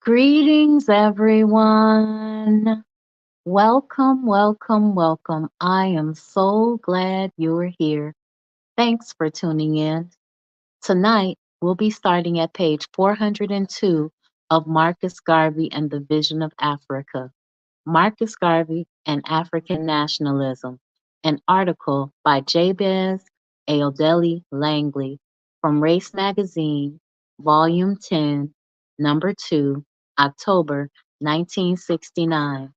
Greetings, everyone. Welcome, welcome, welcome. I am so glad you're here. Thanks for tuning in. Tonight, we'll be starting at page 402 of Marcus Garvey and the Vision of Africa. Marcus Garvey and African Nationalism, an article by Jabez Ayodele Langley from Race Magazine, Volume 10, Number 2, October 1969.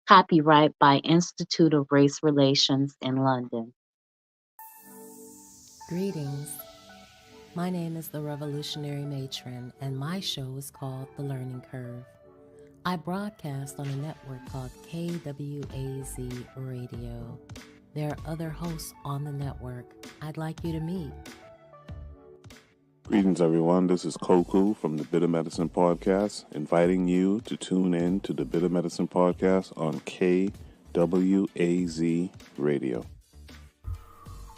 Copyright by Institute of Race Relations in London. Greetings. My name is the Revolutionary Matron, and my show is called The Learning Curve. I broadcast on a network called KWAZ Radio. There are other hosts on the network I'd like you to meet. Greetings, everyone. This is Koku from the Bitter Medicine Podcast, inviting you to tune in to the Bitter Medicine Podcast on KWAZ Radio.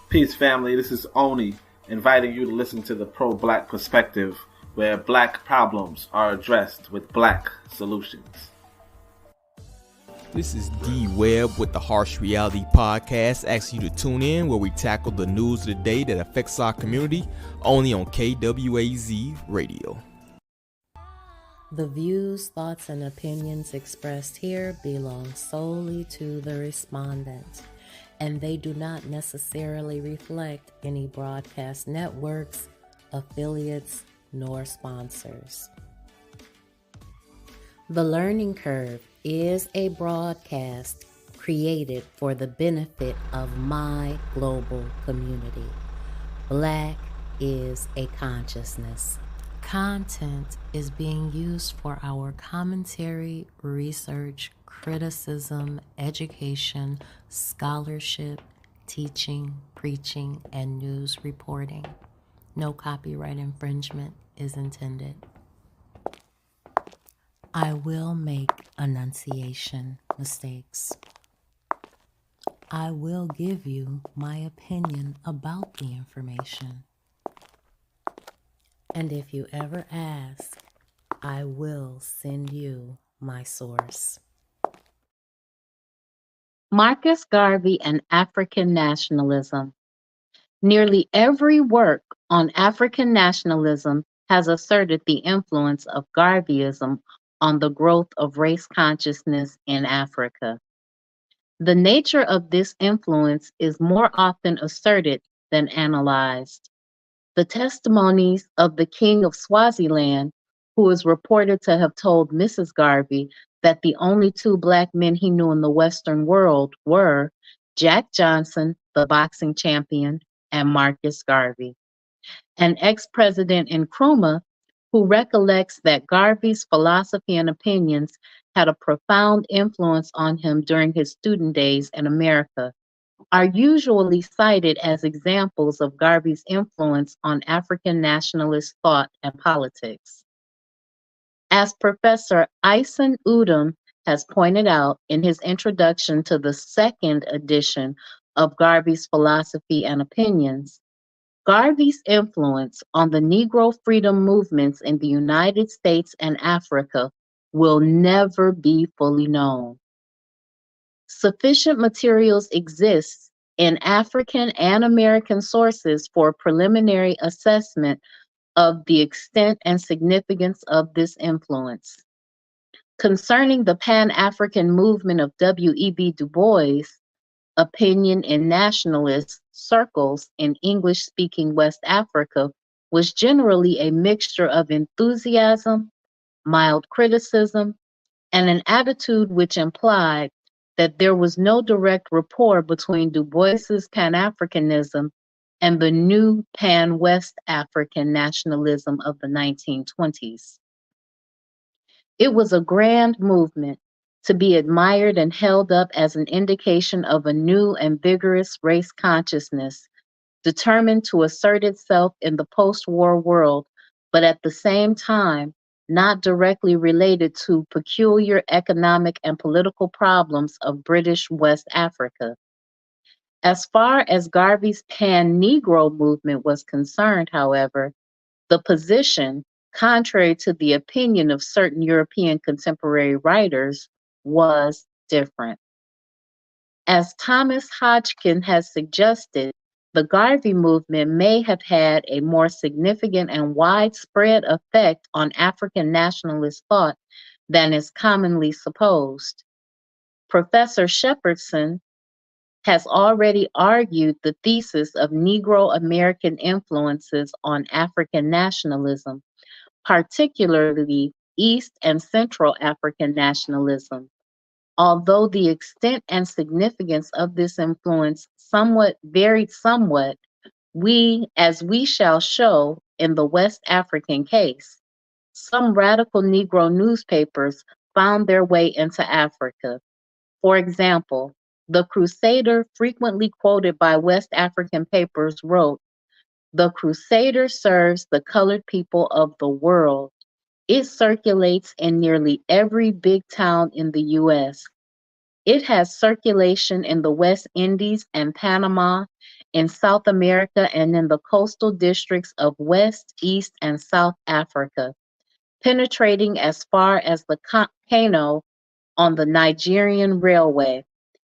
Peace, family. This is Oni, inviting you to listen to the Pro-Black Perspective, where Black problems are addressed with Black solutions. This is D Webb with the Harsh Reality Podcast, asking you to tune in where we tackle the news of the day that affects our community, only on KWAZ Radio. The views, thoughts, and opinions expressed here belong solely to the respondent, and they do not necessarily reflect any broadcast networks, affiliates, nor sponsors. The Learning Curve is a broadcast created for the benefit of my global community. Black is a consciousness. Content is being used for our commentary, research, criticism, education, scholarship, teaching, preaching, and news reporting. No copyright infringement is intended. I will make enunciation mistakes. I will give you my opinion about the information. And if you ever ask, I will send you my source. Marcus Garvey and African Nationalism. Nearly every work on African nationalism has asserted the influence of Garveyism on the growth of race consciousness in Africa. The nature of this influence is more often asserted than analyzed. The testimonies of the King of Swaziland, who is reported to have told Mrs. Garvey that the only two Black men he knew in the Western world were Jack Johnson, the boxing champion, and Marcus Garvey. An ex-president in Nkrumah who recollects that Garvey's philosophy and opinions had a profound influence on him during his student days in America, are usually cited as examples of Garvey's influence on African nationalist thought and politics. As Professor Ison Udom has pointed out in his introduction to the second edition of Garvey's Philosophy and Opinions, Garvey's influence on the Negro freedom movements in the United States and Africa will never be fully known. Sufficient materials exist in African and American sources for a preliminary assessment of the extent and significance of this influence. Concerning the Pan-African movement of W.E.B. Du Bois, opinion in nationalist circles in English-speaking West Africa was generally a mixture of enthusiasm, mild criticism, and an attitude which implied that there was no direct rapport between Du Bois's Pan-Africanism and the new Pan-West African nationalism of the 1920s. It was a grand movement to be admired and held up as an indication of a new and vigorous race consciousness, determined to assert itself in the post-war world, but at the same time, not directly related to peculiar economic and political problems of British West Africa. As far as Garvey's Pan-Negro movement was concerned, however, the position, contrary to the opinion of certain European contemporary writers, was different. As Thomas Hodgkin has suggested, the Garvey movement may have had a more significant and widespread effect on African nationalist thought than is commonly supposed. Professor Shepherdson has already argued the thesis of Negro American influences on African nationalism, particularly East and Central African nationalism. Although the extent and significance of this influence varied somewhat, as we shall show in the West African case, some radical Negro newspapers found their way into Africa. For example, the Crusader, frequently quoted by West African papers, wrote, "The Crusader serves the colored people of the world. It circulates in nearly every big town in the U.S. It has circulation in the West Indies and Panama, in South America, and in the coastal districts of West, East, and South Africa, penetrating as far as the Kano on the Nigerian Railway,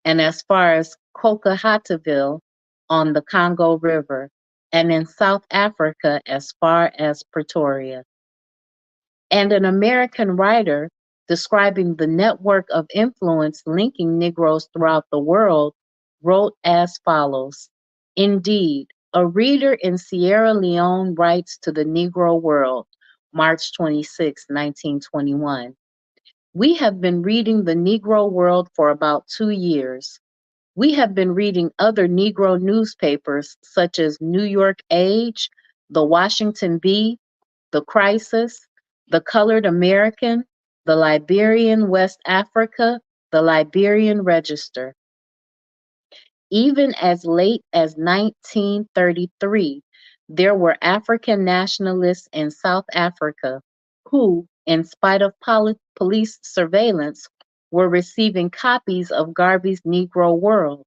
and as far as Coquhattaville on the Congo River, and in South Africa as far as Pretoria." And an American writer describing the network of influence linking Negroes throughout the world wrote as follows: "Indeed, a reader in Sierra Leone writes to the Negro World, March 26, 1921. We have been reading the Negro World for about 2 years. We have been reading other Negro newspapers such as New York Age, the Washington Bee, the Crisis, the Colored American, the Liberian West Africa, the Liberian Register. Even as late as 1933, there were African nationalists in South Africa who, in spite of police surveillance, were receiving copies of Garvey's Negro World.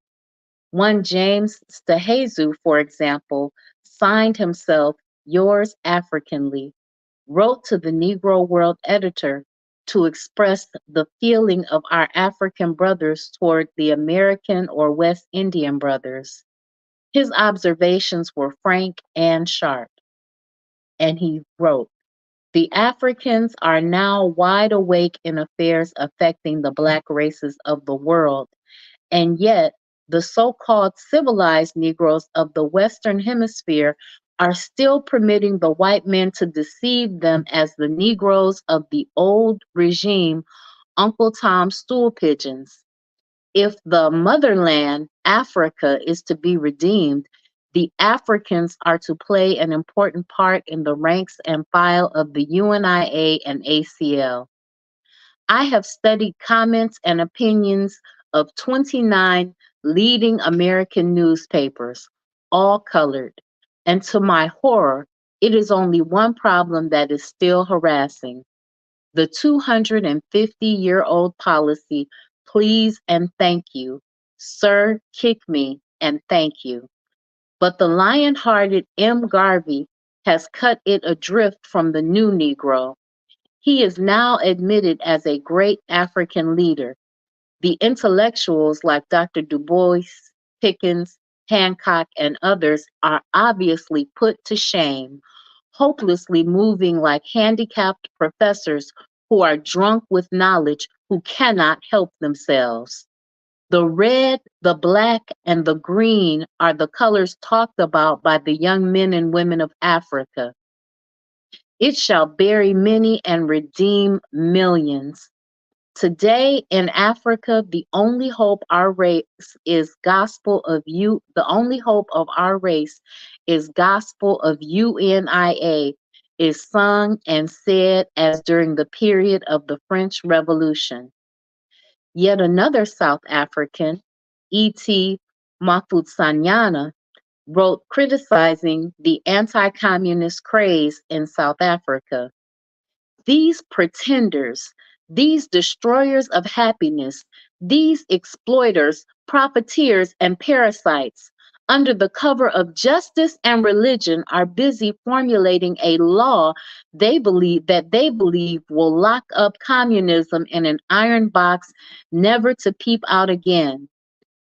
One James Stehezu, for example, signed himself Yours Africanly, wrote to the Negro World editor to express the feeling of our African brothers toward the American or West Indian brothers. His observations were frank and sharp, and he wrote, "The Africans are now wide awake in affairs affecting the Black races of the world, and yet the so-called civilized Negroes of the Western Hemisphere are still permitting the white men to deceive them as the Negroes of the old regime, Uncle Tom's stool pigeons. If the motherland, Africa, is to be redeemed, the Africans are to play an important part in the ranks and file of the UNIA and ACL. I have studied comments and opinions of 29 leading American newspapers, all colored, and to my horror, it is only one problem that is still harassing: the 250-year-old policy, please and thank you, sir, kick me and thank you. But the lion-hearted M. Garvey has cut it adrift from the new Negro. He is now admitted as a great African leader. The intellectuals like Dr. Du Bois, Pickens, Hancock, and others are obviously put to shame, hopelessly moving like handicapped professors who are drunk with knowledge who cannot help themselves. The red, the black, and the green are the colors talked about by the young men and women of Africa. It shall bury many and redeem millions. Today in Africa, the only hope of our race is gospel of UNIA, is sung and said as during the period of the French Revolution. Yet another South African, E.T. Mafutsanyana, wrote criticizing the anti-communist craze in South Africa. These pretenders, these destroyers of happiness, these exploiters, profiteers, and parasites, under the cover of justice and religion, are busy formulating a law they believe will lock up communism in an iron box, never to peep out again.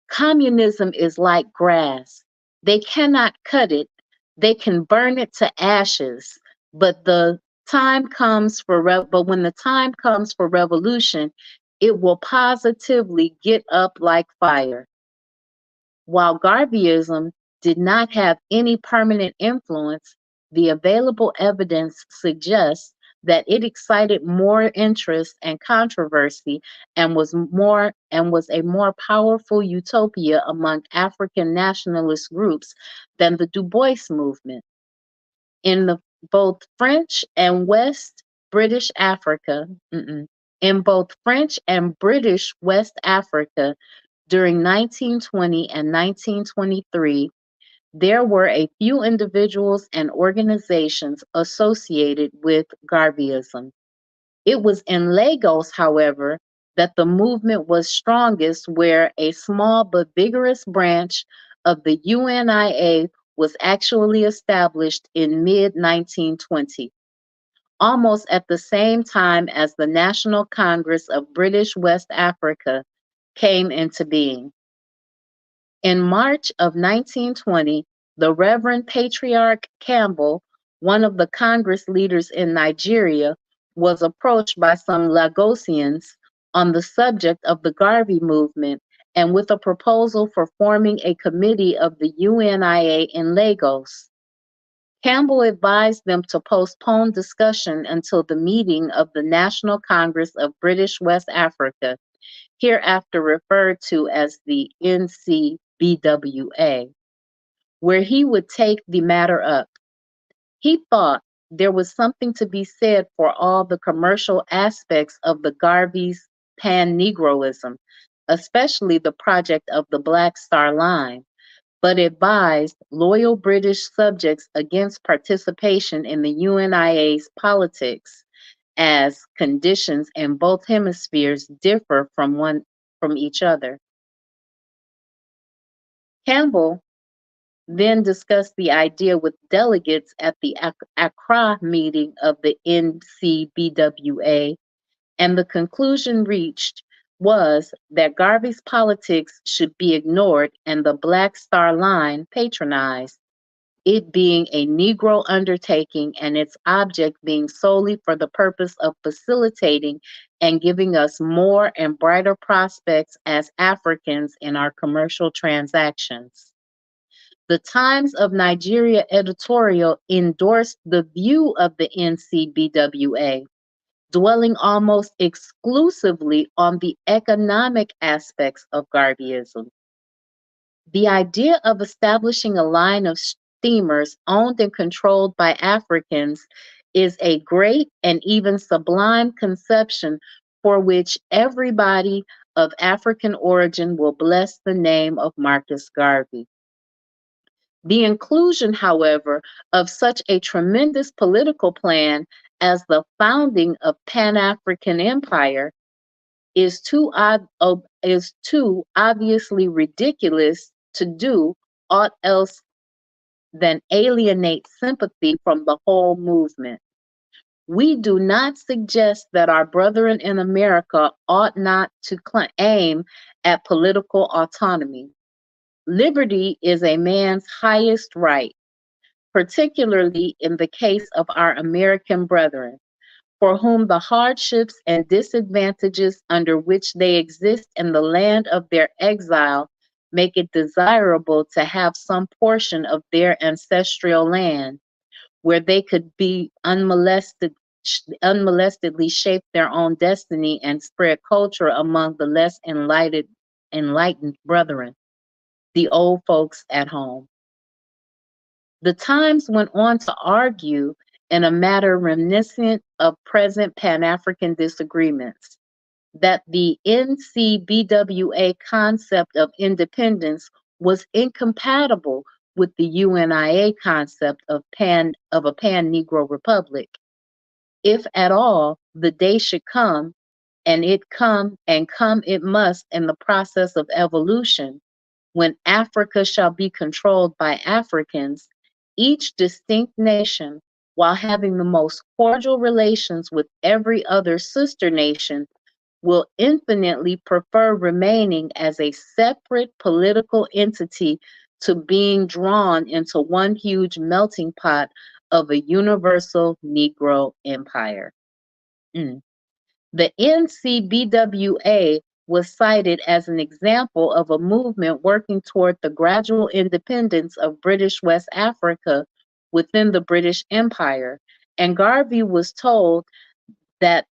Communism is like grass. They cannot cut it. They can burn it to ashes, but but when the time comes for revolution, it will positively get up like fire. While Garveyism did not have any permanent influence, the available evidence suggests that it excited more interest and controversy and was a more powerful utopia among African nationalist groups than the Du Bois movement. In the both French and West British Africa, in both French and British West Africa during 1920 and 1923, there were a few individuals and organizations associated with Garveyism. It was in Lagos, however, that the movement was strongest, where a small but vigorous branch of the UNIA was actually established in mid 1920, almost at the same time as the National Congress of British West Africa came into being. In March of 1920, the Reverend Patriarch Campbell, one of the Congress leaders in Nigeria, was approached by some Lagosians on the subject of the Garvey movement and with a proposal for forming a committee of the UNIA in Lagos. Campbell advised them to postpone discussion until the meeting of the National Congress of British West Africa, hereafter referred to as the NCBWA, where he would take the matter up. He thought there was something to be said for all the commercial aspects of the Garvey's pan-Negroism, especially the project of the Black Star Line, but advised loyal British subjects against participation in the UNIA's politics, as conditions in both hemispheres differ from each other. Campbell then discussed the idea with delegates at the Accra meeting of the NCBWA, and the conclusion reached was that Garvey's politics should be ignored and the Black Star Line patronized, it being a Negro undertaking and its object being solely for the purpose of facilitating and giving us more and brighter prospects as Africans in our commercial transactions. The Times of Nigeria editorial endorsed the view of the NCBWA, dwelling almost exclusively on the economic aspects of Garveyism. The idea of establishing a line of steamers owned and controlled by Africans is a great and even sublime conception for which everybody of African origin will bless the name of Marcus Garvey. The inclusion, however, of such a tremendous political plan as the founding of Pan-African Empire is too obviously ridiculous to do aught else than alienate sympathy from the whole movement. We do not suggest that our brethren in America ought not to aim at political autonomy. Liberty is a man's highest right, particularly in the case of our American brethren, for whom the hardships and disadvantages under which they exist in the land of their exile make it desirable to have some portion of their ancestral land where they could be unmolestedly shape their own destiny and spread culture among the less enlightened brethren, the old folks at home. The Times went on to argue, in a matter reminiscent of present Pan-African disagreements, that the NCBWA concept of independence was incompatible with the UNIA concept of a pan-Negro republic. If at all the day should come, and come it must in the process of evolution, when Africa shall be controlled by Africans, each distinct nation, while having the most cordial relations with every other sister nation, will infinitely prefer remaining as a separate political entity to being drawn into one huge melting pot of a universal Negro empire. Mm. The NCBWA was cited as an example of a movement working toward the gradual independence of British West Africa within the British Empire, and Garvey was told that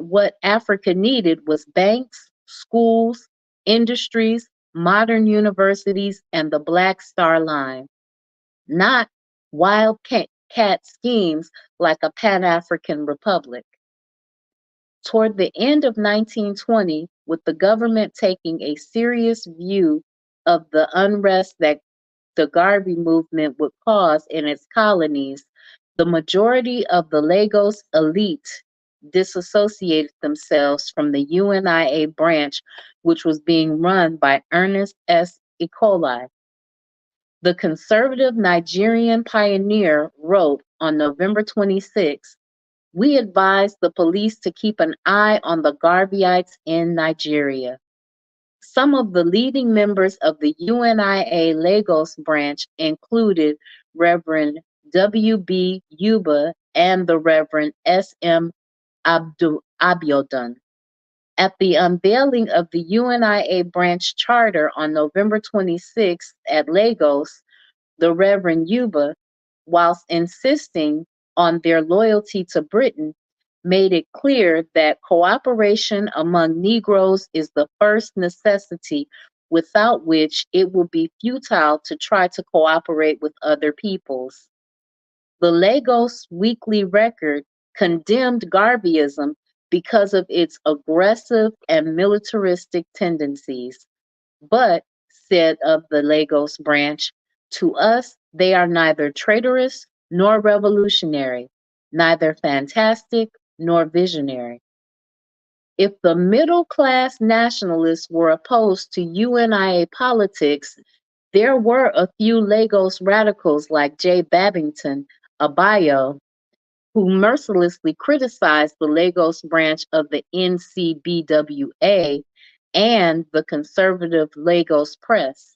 what Africa needed was banks, schools, industries, modern universities, and the Black Star Line, not wildcat schemes like a Pan-African republic. Toward the end of 1920, with the government taking a serious view of the unrest that the Garvey movement would cause in its colonies, the majority of the Lagos elite disassociated themselves from the UNIA branch, which was being run by Ernest S. Ecoli. The conservative Nigerian pioneer wrote on November 26, "We advise the police to keep an eye on the Garveyites in Nigeria." Some of the leading members of the UNIA Lagos branch included Reverend W. B. Yuba and the Reverend S. M. Abiodun. At the unveiling of the UNIA branch charter on November 26th at Lagos, the Reverend Yuba, whilst insisting on their loyalty to Britain, made it clear that cooperation among Negroes is the first necessity, without which it will be futile to try to cooperate with other peoples. The Lagos Weekly Record condemned Garveyism because of its aggressive and militaristic tendencies. But, said of the Lagos branch, to us they are neither traitorous nor revolutionary, neither fantastic nor visionary. If the middle class nationalists were opposed to UNIA politics, there were a few Lagos radicals like J. Babington, Abayo, who mercilessly criticized the Lagos branch of the NCBWA and the conservative Lagos press.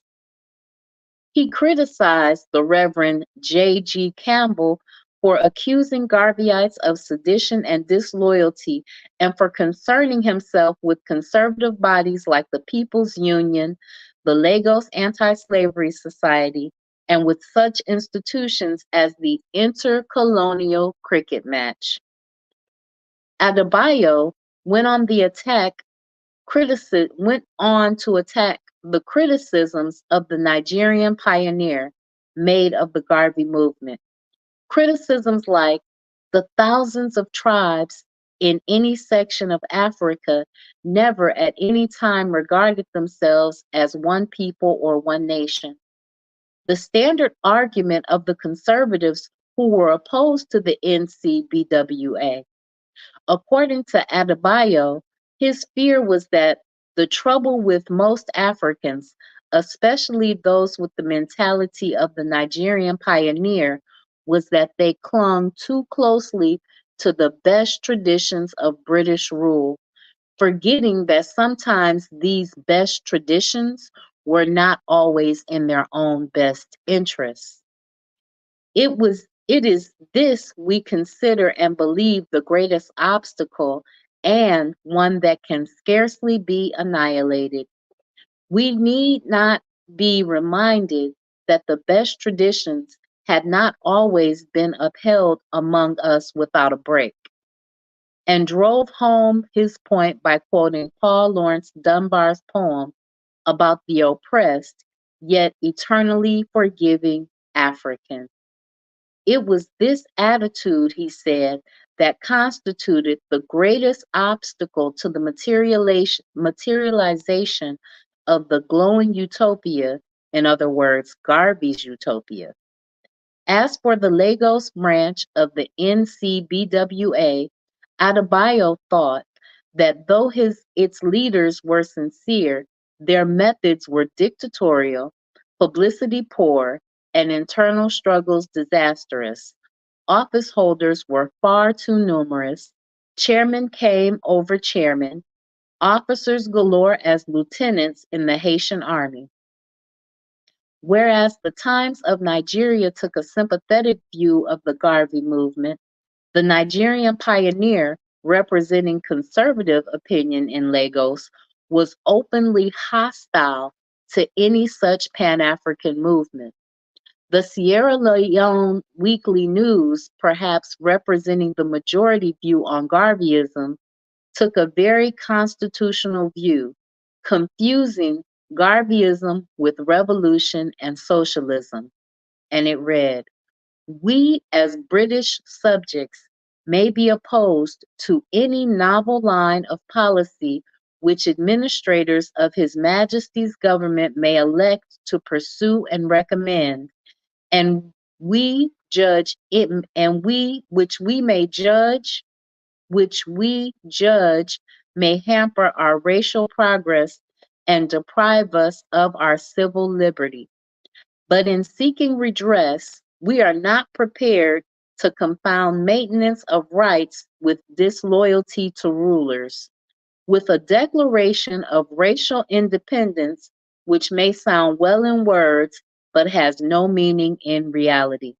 He criticized the Reverend J. G. Campbell for accusing Garveyites of sedition and disloyalty and for concerning himself with conservative bodies like the People's Union, the Lagos Anti-Slavery Society, and with such institutions as the Intercolonial Cricket Match. Adebayo went on the attack went on to attack the criticisms of the Nigerian pioneer made of the Garvey movement. Criticisms like the thousands of tribes in any section of Africa never at any time regarded themselves as one people or one nation. The standard argument of the conservatives who were opposed to the NCBWA. According to Adebayo, his fear was that the trouble with most Africans, especially those with the mentality of the Nigerian pioneer, was that they clung too closely to the best traditions of British rule, forgetting that sometimes these best traditions were not always in their own best interests. It is this we consider and believe the greatest obstacle and one that can scarcely be annihilated. We need not be reminded that the best traditions had not always been upheld among us without a break, and drove home his point by quoting Paul Laurence Dunbar's poem about the oppressed yet eternally forgiving African. It was this attitude, he said, that constituted the greatest obstacle to the materialization of the glowing utopia, in other words, Garvey's utopia. As for the Lagos branch of the NCBWA, Adebayo thought that though its leaders were sincere, Their methods were dictatorial, publicity poor, and internal struggles disastrous. Office holders were far too numerous. Chairmen came over chairmen, officers galore as lieutenants in the Haitian army. Whereas the Times of Nigeria took a sympathetic view of the Garvey movement, the Nigerian pioneer, representing conservative opinion in Lagos, was openly hostile to any such Pan African movement. The Sierra Leone Weekly News, perhaps representing the majority view on Garveyism, took a very constitutional view, confusing Garveyism with revolution and socialism. And it read, "We, as British subjects, may be opposed to any novel line of policy which administrators of His Majesty's government may elect to pursue and recommend, and we judge it, and we which we judge may hamper our racial progress and deprive us of our civil liberty. But in seeking redress, we are not prepared to confound maintenance of rights with disloyalty to rulers. With a declaration of racial independence, which may sound well in words, but has no meaning in reality.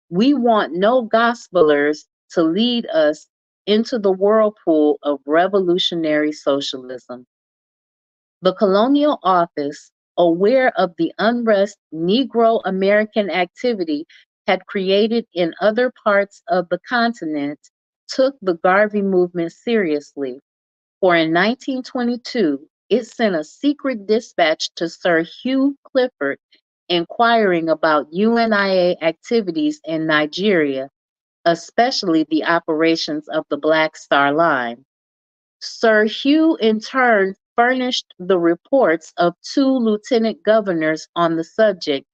We want no gospelers to lead us into the whirlpool of revolutionary socialism." The Colonial Office, aware of the unrest Negro American activity had created in other parts of the continent, took the Garvey movement seriously, for in 1922 it sent a secret dispatch to Sir Hugh Clifford inquiring about UNIA activities in Nigeria, especially the operations of the Black Star Line. Sir Hugh in turn furnished the reports of two lieutenant governors on the subject,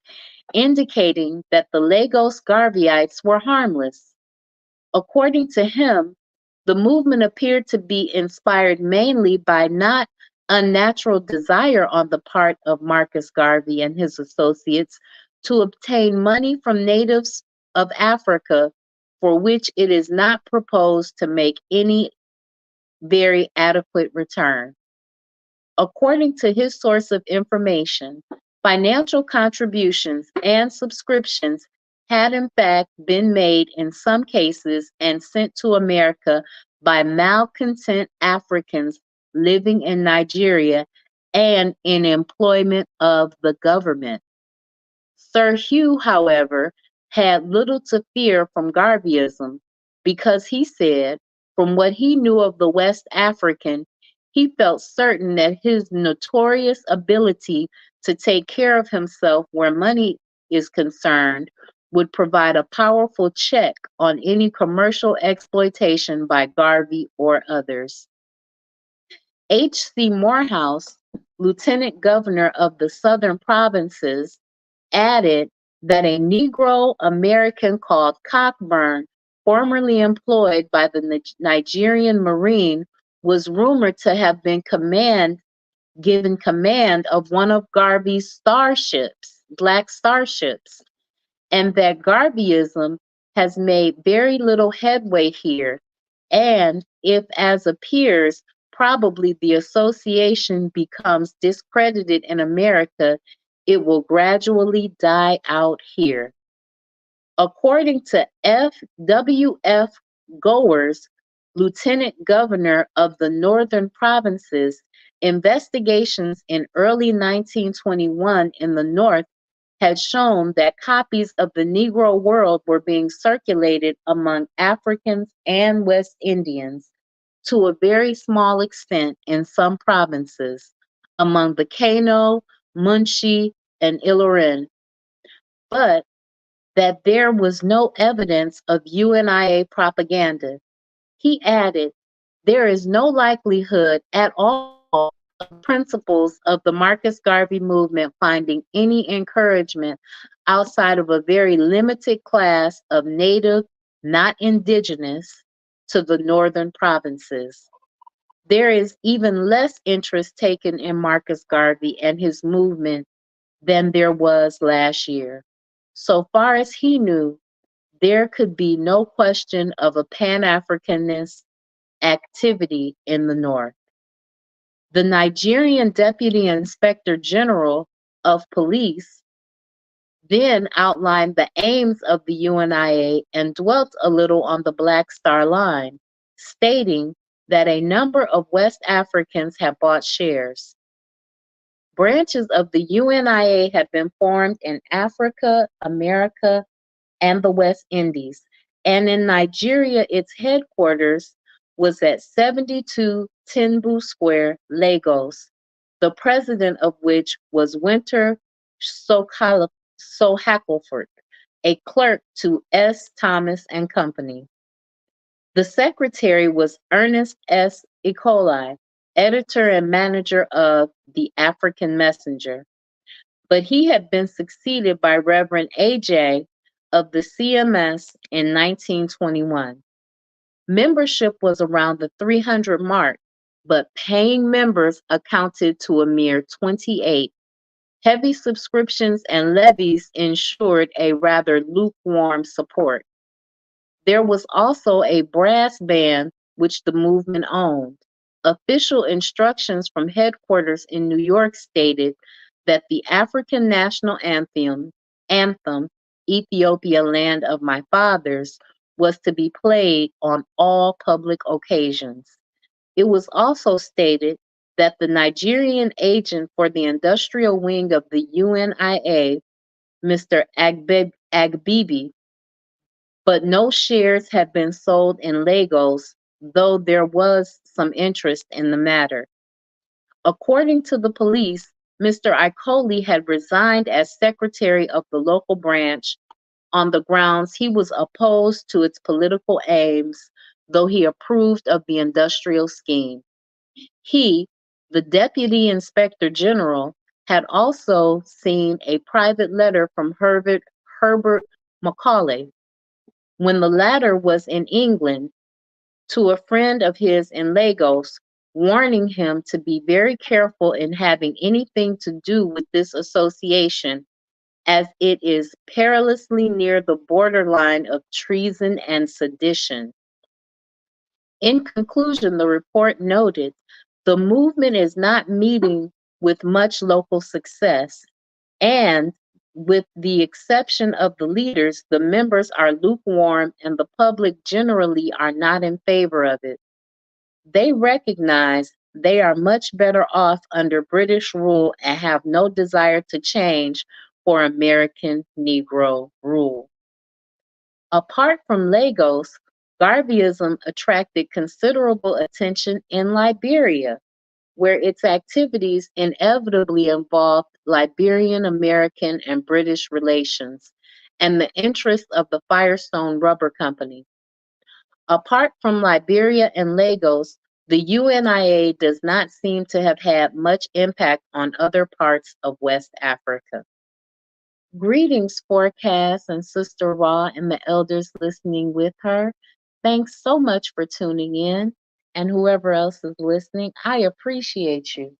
indicating that the Lagos Garveyites were harmless. According to him, the movement appeared to be inspired mainly by not unnatural desire on the part of Marcus Garvey and his associates to obtain money from natives of Africa, for which it is not proposed to make any very adequate return. According to his source of information, financial contributions and subscriptions had in fact been made in some cases and sent to America by malcontent Africans living in Nigeria and in employment of the government. Sir Hugh, however, had little to fear from Garveyism because he said, from what he knew of the West African, he felt certain that his notorious ability to take care of himself where money is concerned would provide a powerful check on any commercial exploitation by Garvey or others. H.C. Morehouse, Lieutenant Governor of the Southern Provinces, added that a Negro American called Cockburn, formerly employed by the Nigerian Marine, was rumored to have been given command of one of Garvey's starships, black starships, and that Garveyism has made very little headway here, and if, as appears, probably the association becomes discredited in America, it will gradually die out here. According to W.F. Gowers, Lieutenant Governor of the Northern Provinces, investigations in early 1921 in the North had shown that copies of the Negro World were being circulated among Africans and West Indians to a very small extent in some provinces, among the Kano, Munshi, and Ilorin, but that there was no evidence of UNIA propaganda. He added, "There is no likelihood at all of principles of the Marcus Garvey movement finding any encouragement outside of a very limited class of native, not indigenous, to the northern provinces." There is even less interest taken in Marcus Garvey and his movement than there was last year. So far as he knew, there could be no question of a Pan Africanist activity in the North. The Nigerian Deputy Inspector General of Police then outlined the aims of the UNIA and dwelt a little on the Black Star Line, stating that a number of West Africans have bought shares. Branches of the UNIA have been formed in Africa, America, and the West Indies, and in Nigeria its headquarters was at 72 Tinbu Square, Lagos, the president of which was Winter Shackelford, a clerk to S. Thomas and Company. The secretary was Ernest S. Ecoli, editor and manager of The African Messenger, but he had been succeeded by Reverend A.J. of the CMS in 1921. Membership was around the 300 mark, but paying members accounted to a mere 28. Heavy subscriptions and levies ensured a rather lukewarm support. There was also a brass band which the movement owned. Official instructions from headquarters in New York stated that the African national anthem, Ethiopia, Land of My Fathers, was to be played on all public occasions. It was also stated that the Nigerian agent for the industrial wing of the UNIA, Mr. Agbibi, but no shares have been sold in Lagos, though there was some interest in the matter. According to the police, Mr. Ikoli had resigned as secretary of the local branch on the grounds he was opposed to its political aims, though he approved of the industrial scheme. He, the Deputy Inspector General, had also seen a private letter from Herbert Macaulay when the latter was in England to a friend of his in Lagos, warning him to be very careful in having anything to do with this association, as it is perilously near the borderline of treason and sedition. In conclusion, the report noted the movement is not meeting with much local success, and with the exception of the leaders, the members are lukewarm and the public generally are not in favor of it. They recognize they are much better off under British rule and have no desire to change for American Negro rule. Apart from Lagos, Garveyism attracted considerable attention in Liberia, where its activities inevitably involved Liberian American and British relations and the interests of the Firestone Rubber Company. Apart from Liberia and Lagos, the UNIA does not seem to have had much impact on other parts of West Africa. Greetings, Forecast and Sister Raw and the elders listening with her. Thanks so much for tuning in. And whoever else is listening, I appreciate you.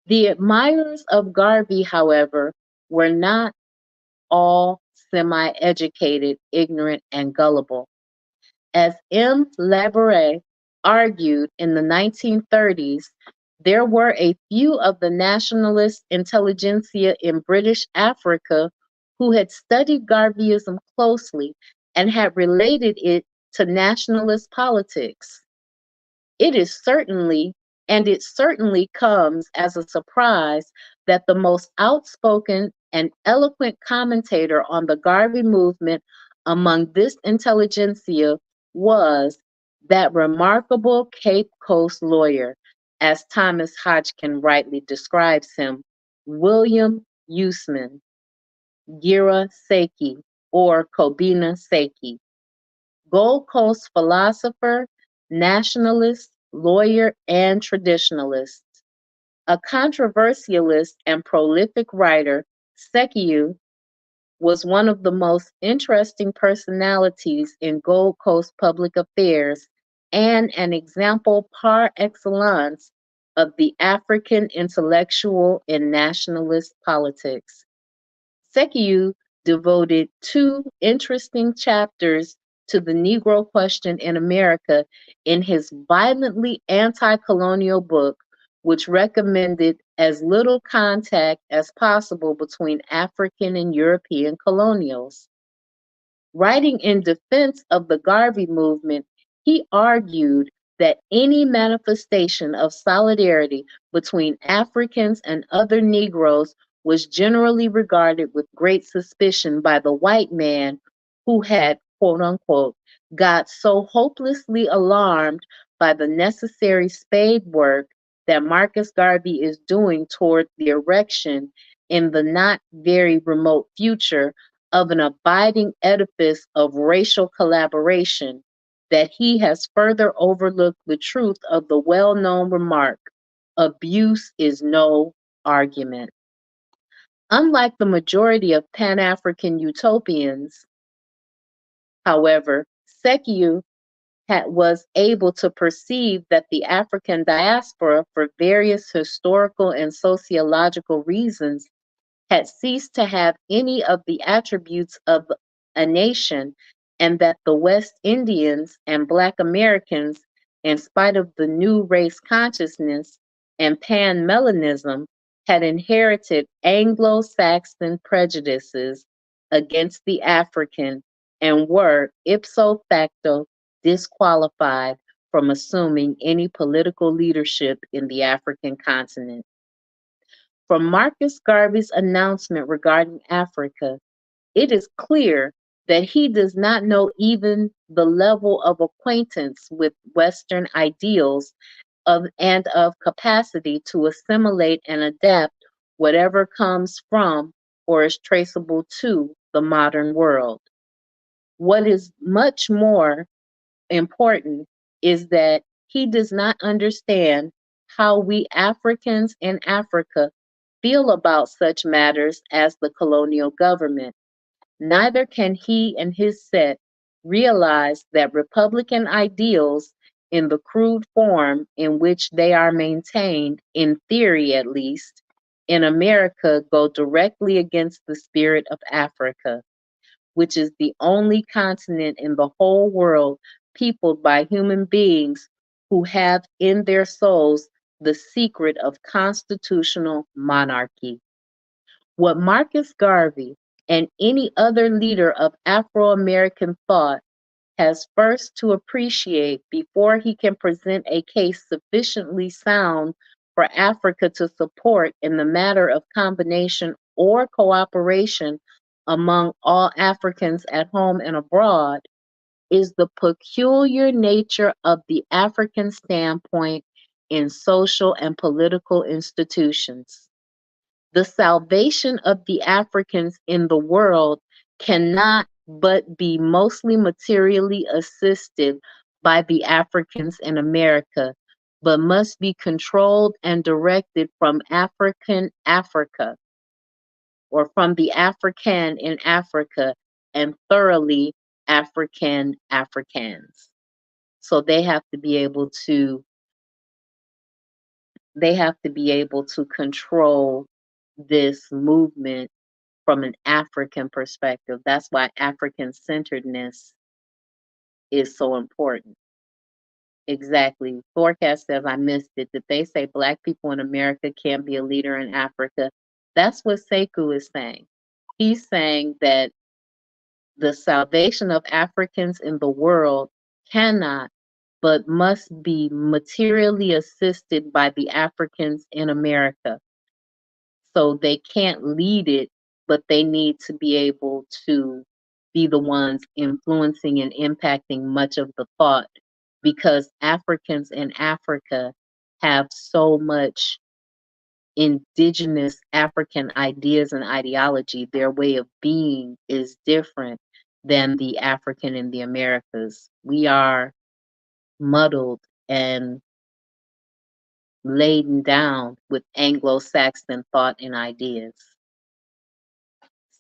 The admirers of Garvey, however, were not all semi-educated, ignorant, and gullible. As M. Laboure argued in the 1930s, there were a few of the nationalist intelligentsia in British Africa who had studied Garveyism closely and had related it to nationalist politics. It certainly comes as a surprise that the most outspoken and eloquent commentator on the Garvey movement among this intelligentsia was that remarkable Cape Coast lawyer, as Thomas Hodgkin rightly describes him, William Usman, Gira Seki, or Kobina Seki. Gold Coast philosopher, nationalist, lawyer, and traditionalist. A controversialist and prolific writer, Sekiu was one of the most interesting personalities in Gold Coast public affairs and an example par excellence of the African intellectual in nationalist politics. Sekiu devoted two interesting chapters to the Negro question in America in his violently anti colonial book, which recommended as little contact as possible between African and European colonials. Writing in defense of the Garvey movement, he argued that any manifestation of solidarity between Africans and other Negroes was generally regarded with great suspicion by the white man who had, quote unquote, got so hopelessly alarmed by the necessary spade work that Marcus Garvey is doing toward the erection in the not very remote future of an abiding edifice of racial collaboration, that he has further overlooked the truth of the well known remark, abuse is no argument. Unlike the majority of Pan African utopians, however, Sekiu was able to perceive that the African diaspora, for various historical and sociological reasons, had ceased to have any of the attributes of a nation, and that the West Indians and Black Americans, in spite of the new race consciousness and pan-melanism, had inherited Anglo-Saxon prejudices against the African and were ipso facto disqualified from assuming any political leadership in the African continent. From Marcus Garvey's announcement regarding Africa, it is clear that he does not know even the level of acquaintance with Western ideals and of capacity to assimilate and adapt whatever comes from or is traceable to the modern world. What is much more important is that he does not understand how we Africans in Africa feel about such matters as the colonial government. Neither can he and his set realize that Republican ideals, in the crude form in which they are maintained, in theory at least, in America go directly against the spirit of Africa, which is the only continent in the whole world peopled by human beings who have in their souls the secret of constitutional monarchy. What Marcus Garvey and any other leader of Afro American thought has first to appreciate before he can present a case sufficiently sound for Africa to support in the matter of combination or cooperation among all Africans at home and abroad is the peculiar nature of the African standpoint in social and political institutions. The salvation of the Africans in the world cannot but be mostly materially assisted by the Africans in America, but must be controlled and directed from African Africa, or from the African in Africa, and thoroughly African Africans. So they have to be able to control this movement from an African perspective. That's why African centeredness is so important. Exactly. Forecast says I missed it. Did they say Black people in America can't be a leader in Africa? That's what Sekou is saying. He's saying that the salvation of Africans in the world cannot but must be materially assisted by the Africans in America. So they can't lead it, but they need to be able to be the ones influencing and impacting much of the thought, because Africans in Africa have so much indigenous African ideas and ideology. Their way of being is different than the African in the Americas. We are muddled and laden down with Anglo-Saxon thought and ideas.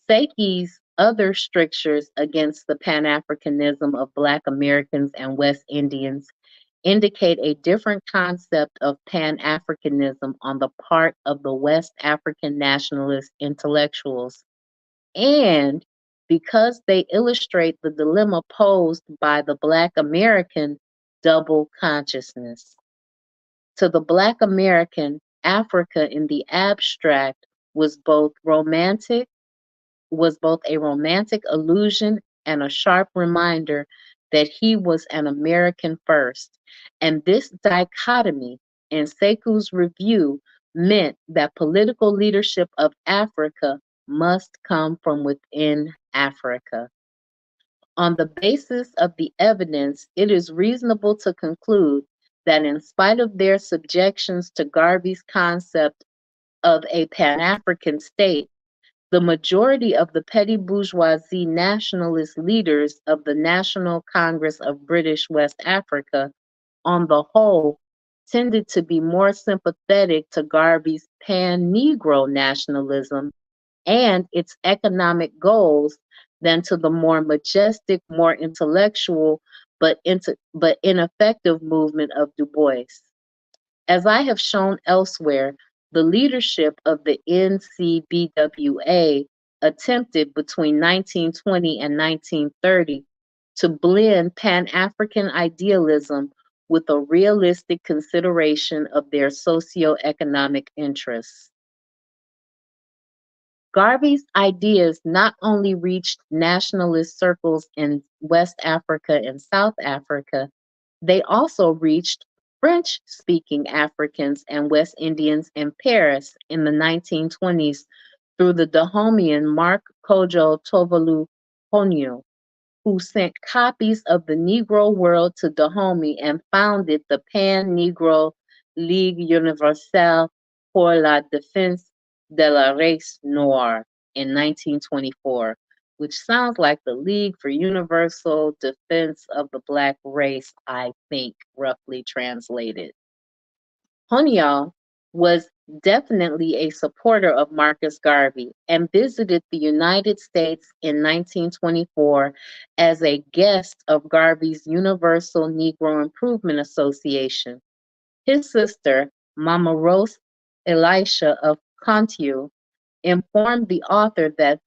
Saki's other strictures against the Pan-Africanism of Black Americans and West Indians indicate a different concept of Pan Africanism on the part of the West African nationalist intellectuals, and because they illustrate the dilemma posed by the Black American double consciousness. To the Black American, Africa in the abstract was both a romantic illusion and a sharp reminder that he was an American first. And this dichotomy in Sekou's review meant that political leadership of Africa must come from within Africa. On the basis of the evidence, it is reasonable to conclude that in spite of their subjections to Garvey's concept of a Pan African state, the majority of the petty bourgeoisie nationalist leaders of the National Congress of British West Africa, on the whole, tended to be more sympathetic to Garvey's pan-Negro nationalism and its economic goals than to the more majestic, more intellectual, but ineffective movement of Du Bois. As I have shown elsewhere, the leadership of the NCBWA attempted between 1920 and 1930 to blend Pan-African idealism with a realistic consideration of their socio-economic interests. Garvey's ideas not only reached nationalist circles in West Africa and South Africa, they also reached French-speaking Africans and West Indians in Paris in the 1920s through the Dahomian Marc Kojo Tovolu Honyo, who sent copies of the Negro World to Dahomey and founded the Pan-Negro Ligue Universelle pour la Défense de la Race Noire in 1924, which sounds like the League for Universal Defense of the Black Race, I think, roughly translated. Honial was definitely a supporter of Marcus Garvey and visited the United States in 1924 as a guest of Garvey's Universal Negro Improvement Association. His sister, Mama Rose Elisha of Cantiu, informed the author that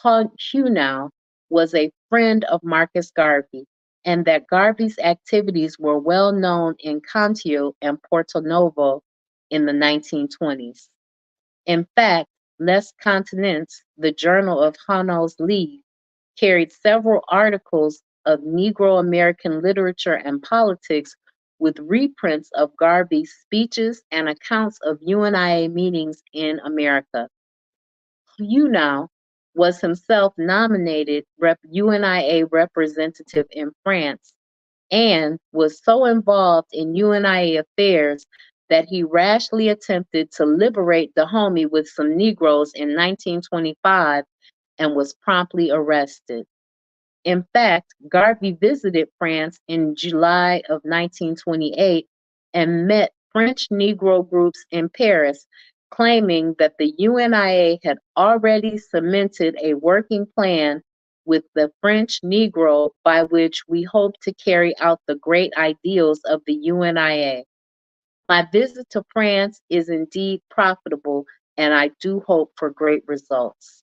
Hunau was a friend of Marcus Garvey and that Garvey's activities were well known in Cantiu and Porto Novo in the 1920s. In fact, Les Continents, the journal of Hanau's League, carried several articles of Negro American literature and politics with reprints of Garvey's speeches and accounts of UNIA meetings in America. Hunau was himself nominated UNIA representative in France and was so involved in UNIA affairs that he rashly attempted to liberate Dahomey with some Negroes in 1925 and was promptly arrested. In fact, Garvey visited France in July of 1928 and met French Negro groups in Paris, claiming that the UNIA had already cemented a working plan with the French Negro by which we hope to carry out the great ideals of the UNIA. My visit to France is indeed profitable, and I do hope for great results.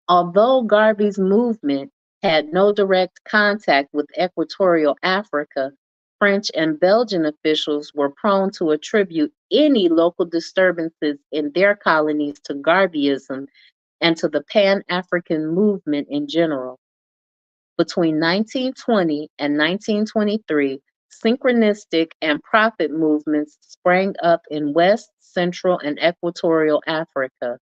Although Garvey's movement had no direct contact with Equatorial Africa, French and Belgian officials were prone to attribute any local disturbances in their colonies to Garveyism and to the Pan-African movement in general. Between 1920 and 1923, synchronistic and prophet movements sprang up in West, Central, and Equatorial Africa,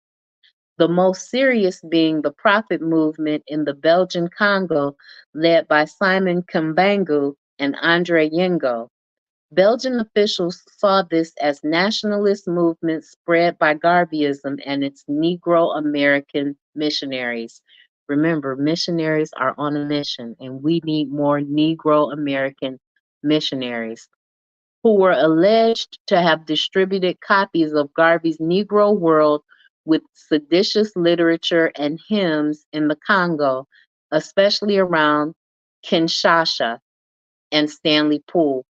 the most serious being the prophet movement in the Belgian Congo, led by Simon Kimbangu and Andre Yengo. Belgian officials saw this as nationalist movement spread by Garveyism and its Negro American missionaries. Remember, missionaries are on a mission, and we need more Negro American missionaries, who were alleged to have distributed copies of Garvey's Negro World with seditious literature and hymns in the Congo, especially around Kinshasa. and Stanley Poole.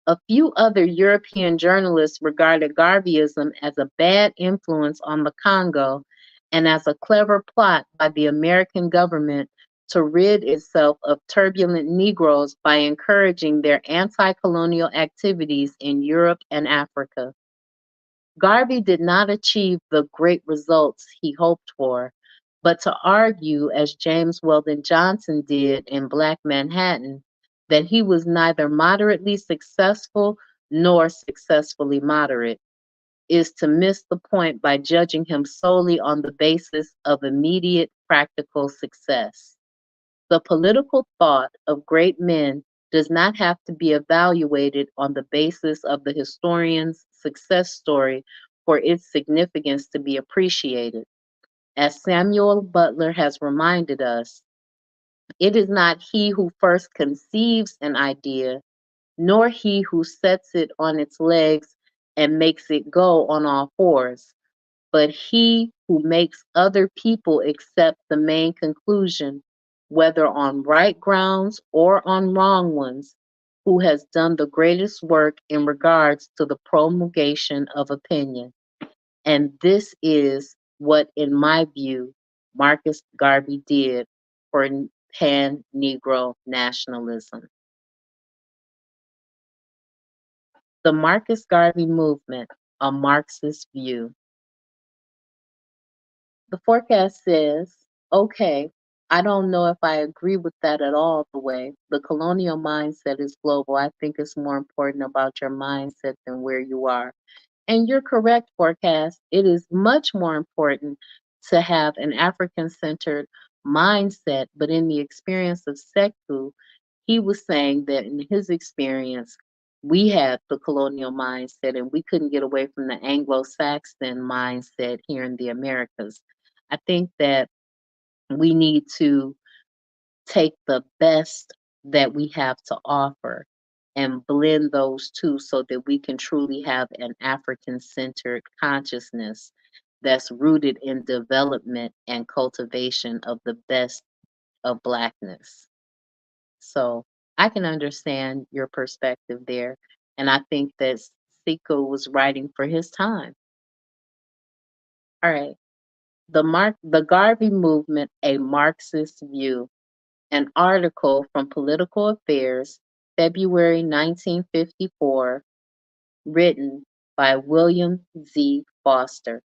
A few other European journalists regarded Garveyism as a bad influence on the Congo and as a clever plot by the American government to rid itself of turbulent Negroes by encouraging their anti colonial activities in Europe and Africa. Garvey did not achieve the great results he hoped for, but to argue, as James Weldon Johnson did in Black Manhattan, that he was neither moderately successful nor successfully moderate is to miss the point by judging him solely on the basis of immediate practical success. The political thought of great men does not have to be evaluated on the basis of the historian's success story for its significance to be appreciated. As Samuel Butler has reminded us, it is not he who first conceives an idea, nor he who sets it on its legs and makes it go on all fours, but he who makes other people accept the main conclusion, whether on right grounds or on wrong ones, who has done the greatest work in regards to the promulgation of opinion. And this is what, in my view, Marcus Garvey did for pan Negro nationalism. The Marcus Garvey movement, a Marxist view. The forecast says, okay, I don't know if I agree with that at all the way. The colonial mindset is global. I think it's more important about your mindset than where you are. And you're correct, forecast. It is much more important to have an African centered mindset. But in the experience of Sekou, he was saying that in his experience, we had the colonial mindset and we couldn't get away from the Anglo Saxon mindset here in the Americas. I think that we need to take the best that we have to offer and blend those two so that we can truly have an African centered consciousness that's rooted in development and cultivation of the best of Blackness. So I can understand your perspective there. And I think that Sekou was writing for his time. All right. The Garvey movement, a Marxist view. An article from Political Affairs, February 1954, written by William Z. Foster.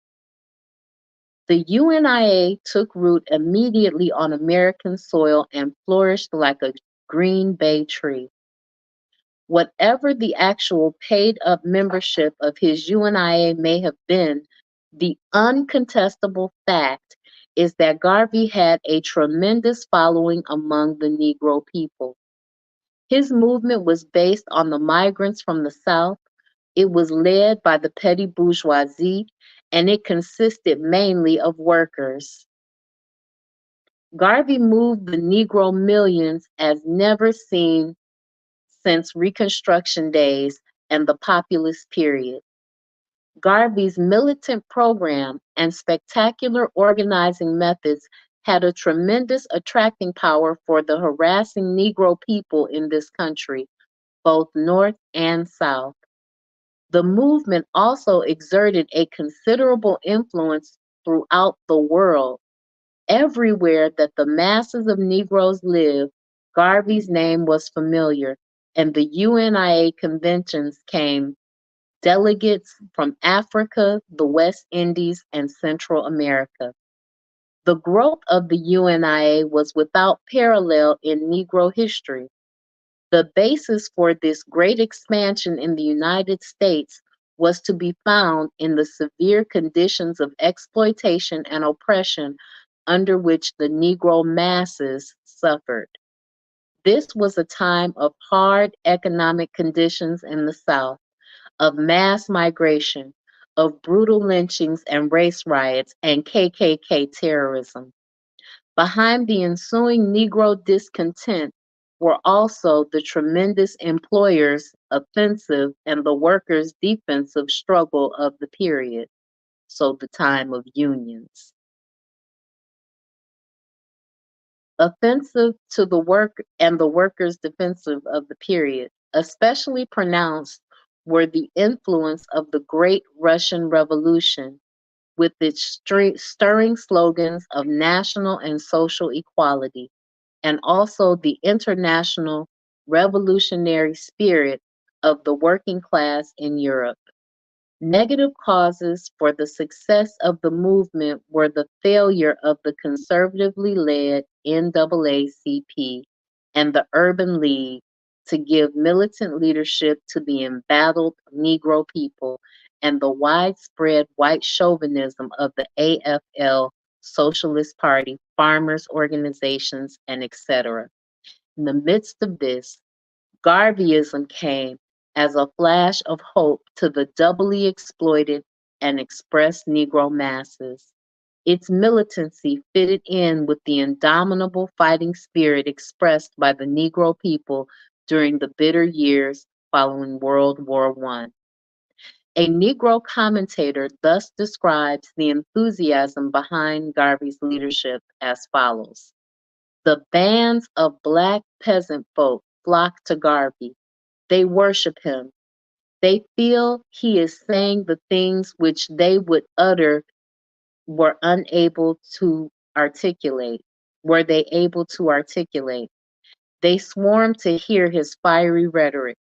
The UNIA took root immediately on American soil and flourished like a green bay tree. Whatever the actual paid-up membership of his UNIA may have been, the uncontestable fact is that Garvey had a tremendous following among the Negro people. His movement was based on the migrants from the South. It was led by the petty bourgeoisie, and it consisted mainly of workers. Garvey moved the Negro millions as never seen since Reconstruction days and the populist period. Garvey's militant program and spectacular organizing methods had a tremendous attracting power for the harassing Negro people in this country, both North and South. The movement also exerted a considerable influence throughout the world. Everywhere that the masses of Negroes lived, Garvey's name was familiar, and the UNIA conventions came delegates from Africa, the West Indies, and Central America. The growth of the UNIA was without parallel in Negro history. The basis for this great expansion in the United States was to be found in the severe conditions of exploitation and oppression under which the Negro masses suffered. This was a time of hard economic conditions in the South, of mass migration, of brutal lynchings and race riots and KKK terrorism. Behind the ensuing Negro discontent were also the tremendous employers' offensive and the workers' defensive struggle of the period, so the time of unions. offensive to the work and the workers' defensive of the period. Especially pronounced were the influence of the Great Russian Revolution with its stirring slogans of national and social equality, and also the international revolutionary spirit of the working class in Europe. Negative causes for the success of the movement were the failure of the conservatively led NAACP and the Urban League to give militant leadership to the embattled Negro people and the widespread white chauvinism of the AFL, Socialist Party, farmers' organizations, and etc. In the midst of this, Garveyism came as a flash of hope to the doubly exploited and oppressed Negro masses. Its militancy fitted in with the indomitable fighting spirit expressed by the Negro people during the bitter years following World War I. A Negro commentator thus describes the enthusiasm behind Garvey's leadership as follows. The bands of black peasant folk flock to Garvey. They worship him. They feel he is saying the things which they would utter were unable to articulate. Were they able to articulate? They swarm to hear his fiery rhetoric.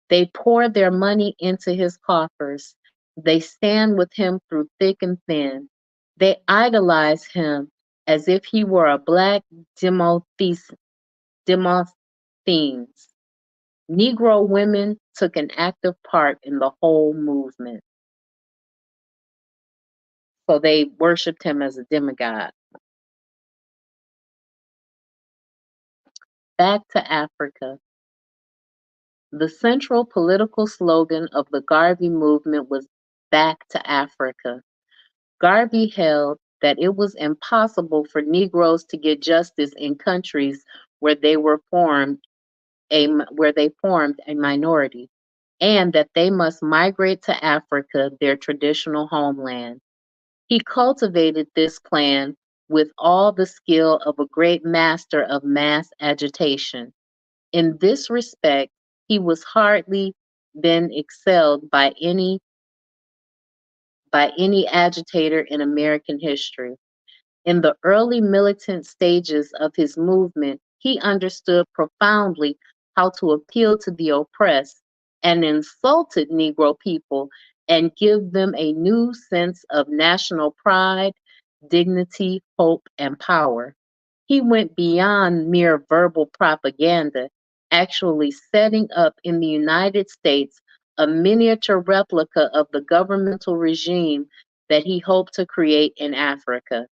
They pour their money into his coffers. They stand with him through thick and thin. They idolize him as if he were a black Demosthenes. Negro women took an active part in the whole movement. So they worshiped him as a demigod. Back to Africa. The central political slogan of the Garvey movement was Back to Africa. Garvey held that it was impossible for Negroes to get justice in countries where they formed a minority, and that they must migrate to Africa, their traditional homeland. He cultivated this plan with all the skill of a great master of mass agitation. In this respect, he was hardly been excelled by any agitator in American history. In the early militant stages of his movement, he understood profoundly how to appeal to the oppressed and insulted Negro people and give them a new sense of national pride, dignity, hope, and power. He went beyond mere verbal propaganda, actually setting up in the United States a miniature replica of the governmental regime that he hoped to create in Africa.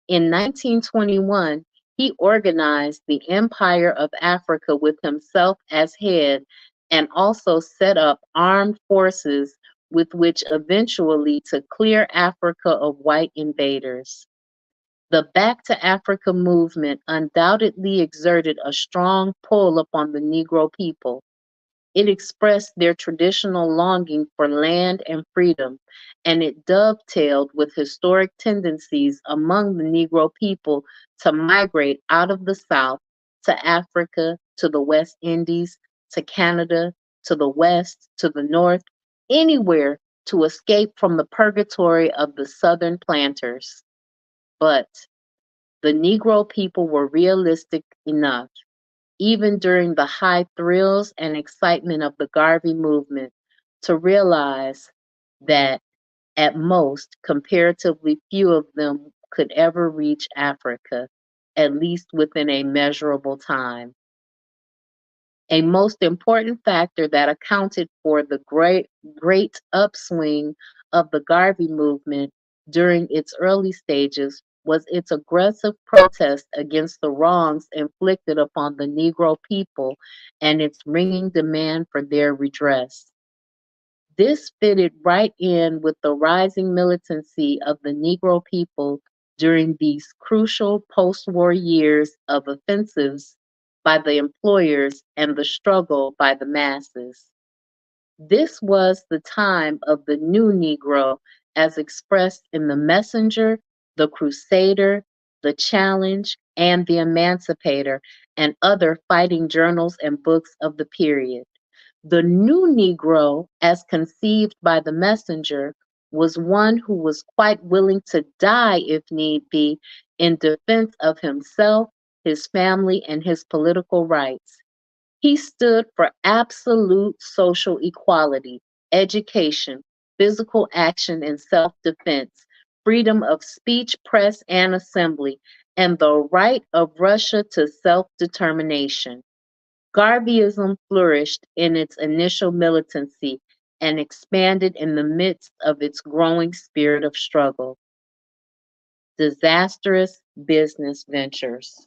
In 1921, he organized the Empire of Africa with himself as head and also set up armed forces with which eventually to clear Africa of white invaders. The Back to Africa movement undoubtedly exerted a strong pull upon the Negro people. It expressed their traditional longing for land and freedom, and it dovetailed with historic tendencies among the Negro people to migrate out of the South to Africa, to the West Indies, to Canada, to the West, to the North, anywhere to escape from the purgatory of the Southern planters. But the Negro people were realistic enough even during the high thrills and excitement of the Garvey movement, to realize that at most, comparatively few of them could ever reach Africa, at least within a measurable time. A most important factor that accounted for the great upswing of the Garvey movement during its early stages was its aggressive protest against the wrongs inflicted upon the Negro people and its ringing demand for their redress. This fitted right in with the rising militancy of the Negro people during these crucial post-war years of offensives by the employers and the struggle by the masses. This was the time of the new Negro as expressed in the Messenger, the Crusader, the Challenge, and The Emancipator, and other fighting journals and books of the period. The new Negro, as conceived by the messenger, was one who was quite willing to die if need be in defense of himself, his family, and his political rights. He stood for absolute social equality, education, physical action and self defense, freedom of speech, press, and assembly, and the right of Russia to self determination. Garveyism flourished in its initial militancy and expanded in the midst of its growing spirit of struggle. Disastrous business ventures.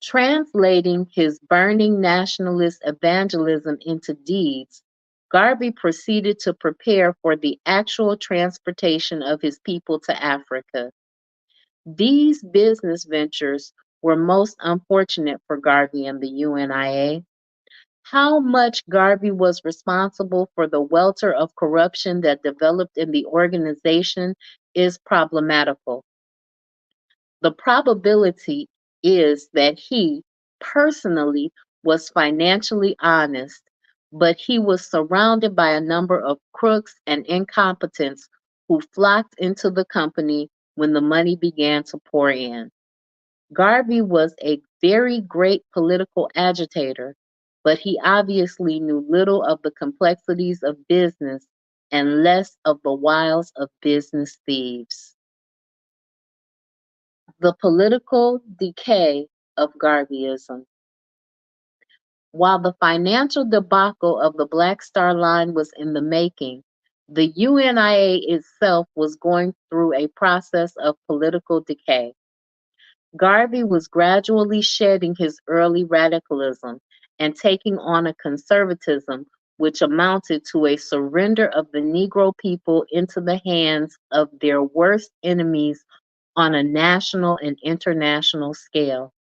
Translating his burning nationalist evangelism into deeds, Garvey proceeded to prepare for the actual transportation of his people to Africa. These business ventures were most unfortunate for Garvey and the UNIA. How much Garvey was responsible for the welter of corruption that developed in the organization is problematical. The probability is that he, personally, was financially honest, but he was surrounded by a number of crooks and incompetents who flocked into the company when the money began to pour in. Garvey was a very great political agitator, but he obviously knew little of the complexities of business and less of the wiles of business thieves. The political decay of Garveyism. While the financial debacle of the Black Star Line was in the making, the UNIA itself was going through a process of political decay. Garvey was gradually shedding his early radicalism and taking on a conservatism which amounted to a surrender of the Negro people into the hands of their worst enemies on a national and international scale.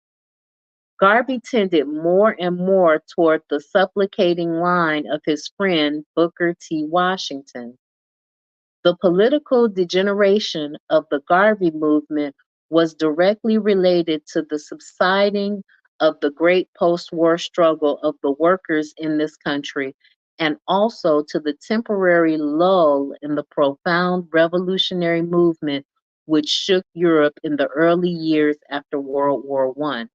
Garvey tended more and more toward the supplicating line of his friend Booker T. Washington. The political degeneration of the Garvey movement was directly related to the subsiding of the great post-war struggle of the workers in this country and also to the temporary lull in the profound revolutionary movement which shook Europe in the early years after World War I.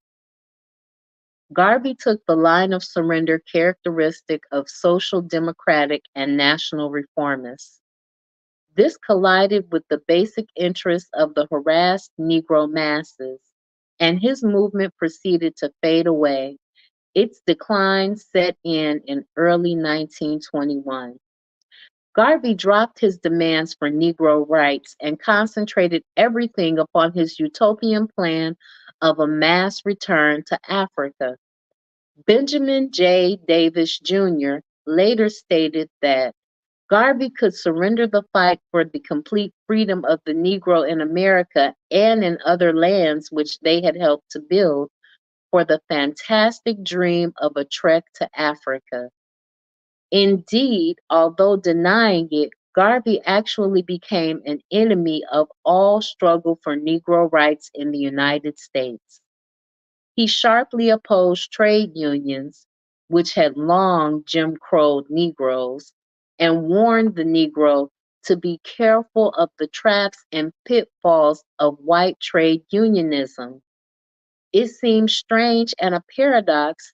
Garvey took the line of surrender characteristic of social democratic and national reformists. This collided with the basic interests of the harassed Negro masses, and his movement proceeded to fade away. Its decline set in early 1921. Garvey dropped his demands for Negro rights and concentrated everything upon his utopian plan of a mass return to Africa. Benjamin J. Davis Jr. later stated that Garvey could surrender the fight for the complete freedom of the Negro in America and in other lands which they had helped to build for the fantastic dream of a trek to Africa. Indeed, although denying it, Garvey actually became an enemy of all struggle for Negro rights in the United States. He sharply opposed trade unions, which had long Jim Crowed Negroes, and warned the Negro to be careful of the traps and pitfalls of white trade unionism. It seems strange and a paradox,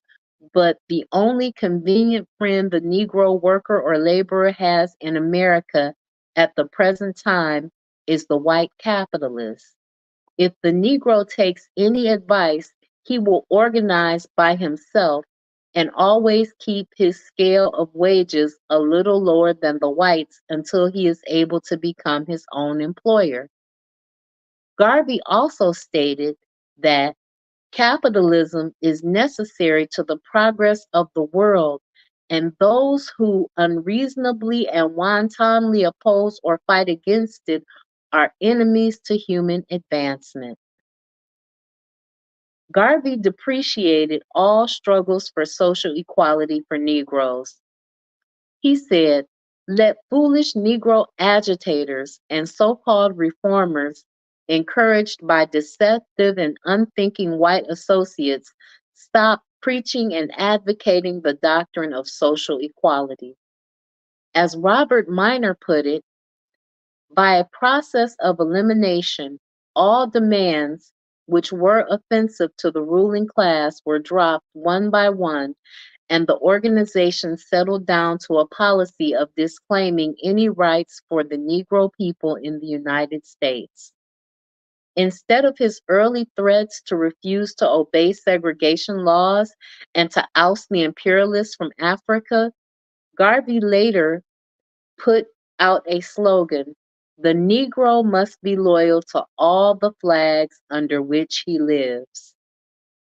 but the only convenient friend the Negro worker or laborer has in America at the present time is the white capitalist. If the Negro takes any advice, he will organize by himself and always keep his scale of wages a little lower than the whites until he is able to become his own employer. Garvey also stated that capitalism is necessary to the progress of the world, and those who unreasonably and wantonly oppose or fight against it are enemies to human advancement. Garvey depreciated all struggles for social equality for Negroes. He said, "Let foolish Negro agitators and so-called reformers encouraged by deceptive and unthinking white associates, stopped preaching and advocating the doctrine of social equality. As Robert Minor put it, by a process of elimination, all demands which were offensive to the ruling class were dropped one by one, and the organization settled down to a policy of disclaiming any rights for the Negro people in the United States. Instead of his early threats to refuse to obey segregation laws and to oust the imperialists from Africa, Garvey later put out a slogan: "The Negro must be loyal to all the flags under which he lives."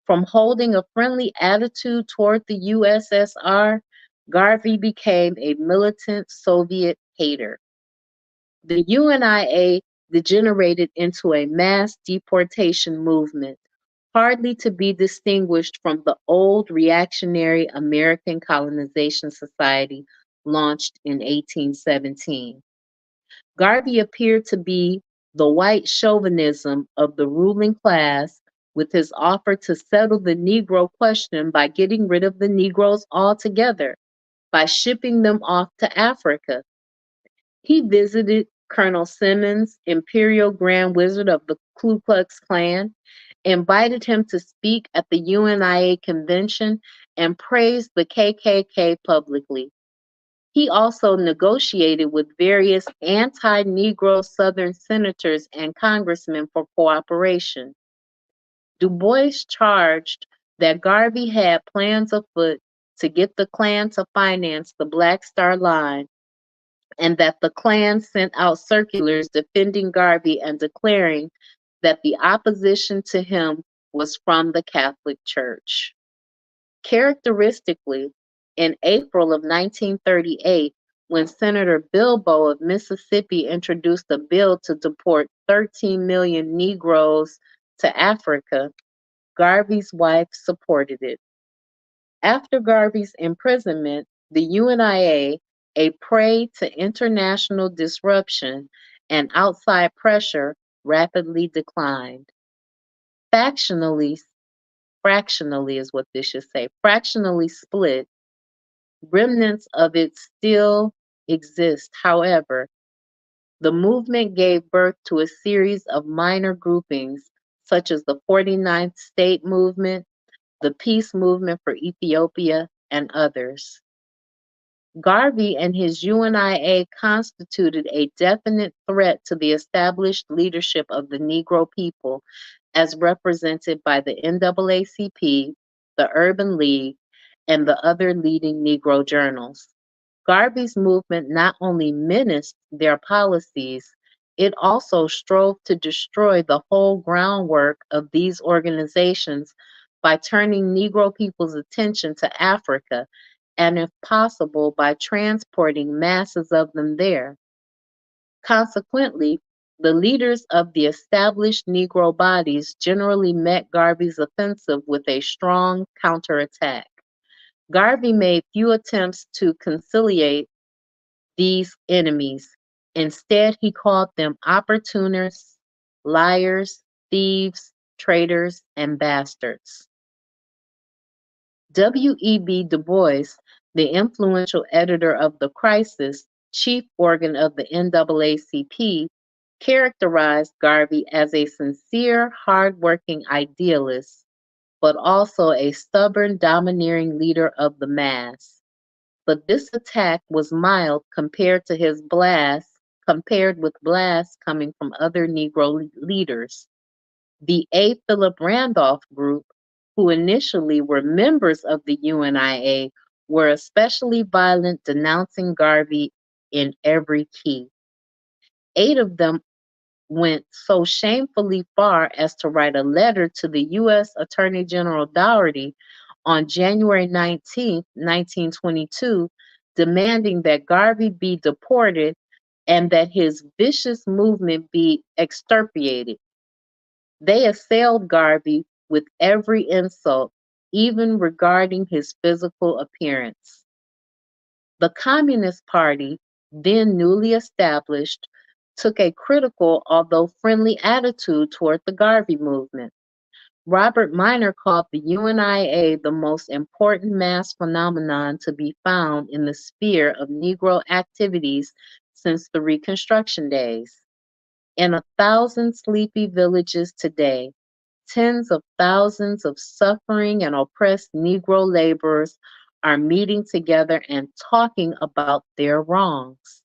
From holding a friendly attitude toward the USSR, Garvey became a militant Soviet hater. The UNIA degenerated into a mass deportation movement, hardly to be distinguished from the old reactionary American Colonization Society launched in 1817. Garvey appeared to be the white chauvinism of the ruling class, with his offer to settle the Negro question by getting rid of the Negroes altogether, by shipping them off to Africa. He visited Colonel Simmons, Imperial Grand Wizard of the Ku Klux Klan, invited him to speak at the UNIA convention, and praised the KKK publicly. He also negotiated with various anti-Negro Southern senators and congressmen for cooperation. Du Bois charged that Garvey had plans afoot to get the Klan to finance the Black Star Line, and that the Klan sent out circulars defending Garvey and declaring that the opposition to him was from the Catholic Church. Characteristically, in April of 1938, when Senator Bilbo of Mississippi introduced a bill to deport 13 million Negroes to Africa, Garvey's wife supported it. After Garvey's imprisonment, the UNIA, a prey to international disruption and outside pressure, rapidly declined. Factionally, fractionally is what this should say, fractionally split, remnants of it still exist. However, the movement gave birth to a series of minor groupings, such as the 49th State Movement, the Peace Movement for Ethiopia, and others. Garvey and his UNIA constituted a definite threat to the established leadership of the Negro people, as represented by the NAACP, the Urban League, and the other leading Negro journals. Garvey's movement not only menaced their policies, it also strove to destroy the whole groundwork of these organizations by turning Negro people's attention to Africa, and if possible, by transporting masses of them there. Consequently, the leaders of the established Negro bodies generally met Garvey's offensive with a strong counterattack. Garvey made few attempts to conciliate these enemies. Instead, he called them opportunists, liars, thieves, traitors, and bastards. W.E.B. Du Bois, the influential editor of The Crisis, chief organ of the NAACP, characterized Garvey as a sincere, hardworking idealist, but also a stubborn, domineering leader of the mass. But this attack was mild compared with blasts coming from other Negro leaders. The A. Philip Randolph Group, who initially were members of the UNIA, were especially violent, denouncing Garvey in every key. 8 of them went so shamefully far as to write a letter to the U.S. Attorney General Dougherty on January 19, 1922, demanding that Garvey be deported and that his vicious movement be extirpated. They assailed Garvey with every insult, even regarding his physical appearance. The Communist Party, then newly established, took a critical, although friendly attitude toward the Garvey movement. Robert Minor called the UNIA the most important mass phenomenon to be found in the sphere of Negro activities since the Reconstruction days. In 1,000 sleepy villages today, tens of thousands of suffering and oppressed Negro laborers are meeting together and talking about their wrongs.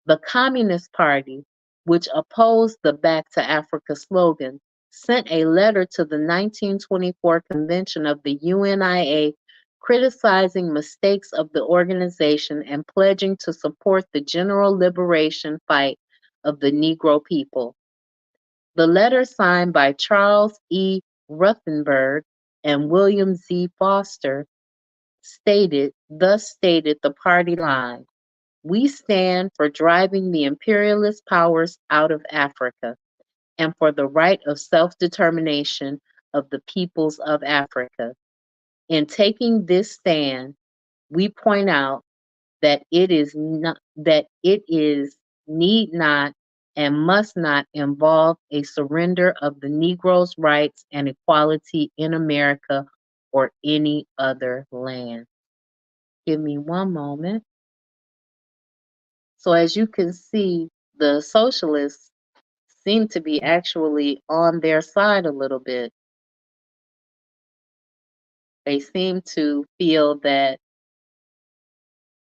The Communist Party, which opposed the Back to Africa slogan, sent a letter to the 1924 convention of the UNIA criticizing mistakes of the organization and pledging to support the general liberation fight of the Negro people. The letter, signed by Charles E. Ruthenberg and William Z. Foster, stated the party line: "We stand for driving the imperialist powers out of Africa and for the right of self-determination of the peoples of Africa. In taking this stand, we point out that it is need not and must not involve a surrender of the Negro's rights and equality in America or any other land." Give me one moment. So as you can see, the socialists seem to be actually on their side a little bit. They seem to feel that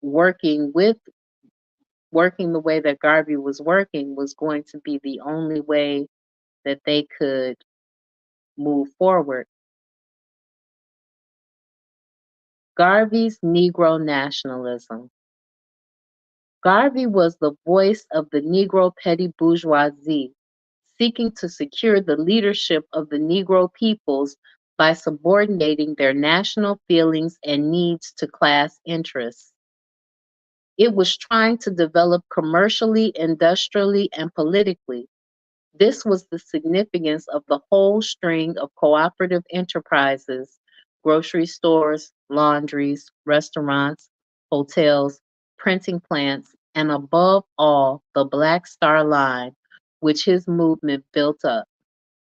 working with working the way that Garvey was working was going to be the only way that they could move forward. Garvey's Negro nationalism. Garvey was the voice of the Negro petty bourgeoisie, seeking to secure the leadership of the Negro peoples by subordinating their national feelings and needs to class interests. It was trying to develop commercially, industrially, and politically. This was the significance of the whole string of cooperative enterprises: grocery stores, laundries, restaurants, hotels, printing plants, and above all, the Black Star Line, which his movement built up.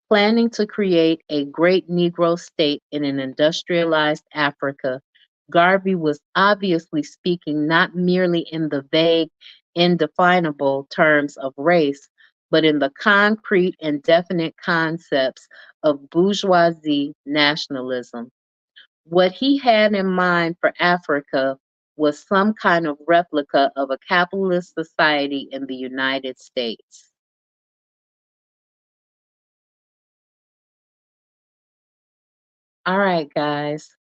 Planning to create a great Negro state in an industrialized Africa, Garvey was obviously speaking not merely in the vague, indefinable terms of race, but in the concrete and definite concepts of bourgeoisie nationalism. What he had in mind for Africa was some kind of replica of a capitalist society in the United States. All right, guys.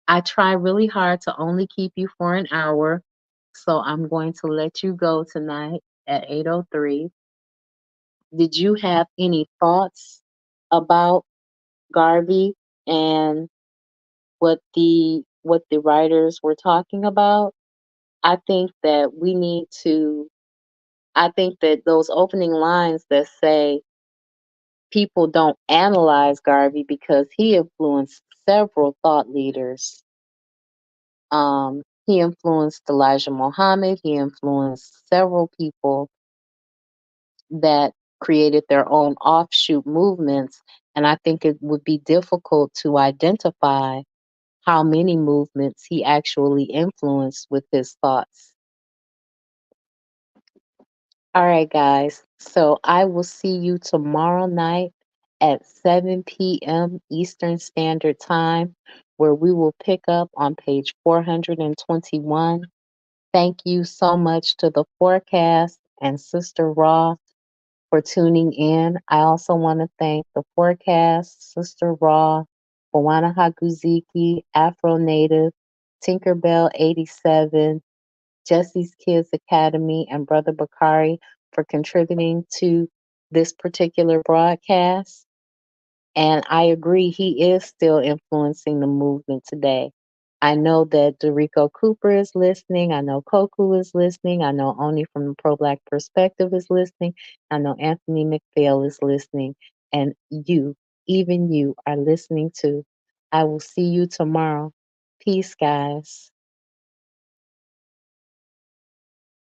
I try really hard to only keep you for an hour, so I'm going to let you go tonight at 8:03. Did you have any thoughts about Garvey and what the writers were talking about? I think that we need to I think that those opening lines that say people don't analyze Garvey because he influenced several thought leaders. He influenced Elijah Muhammad. He influenced several people that created their own offshoot movements. And I think it would be difficult to identify how many movements he actually influenced with his thoughts. All right, guys. So I will see you tomorrow night at 7 p.m. Eastern Standard Time, where we will pick up on page 421. Thank you so much to the forecast and Sister Raw for tuning in. I also want to thank the forecast, Sister Raw, Bawana Haguziki, Afro Native, Tinkerbell 87, Jesse's Kids Academy, and Brother Bakari for contributing to this particular broadcast. And I agree, he is still influencing the movement today. I know that Dorico Cooper is listening. I know Koku is listening. I know Oni from the Pro Black Perspective is listening. I know Anthony McPhail is listening. And you, even you, are listening too. I will see you tomorrow. Peace, guys.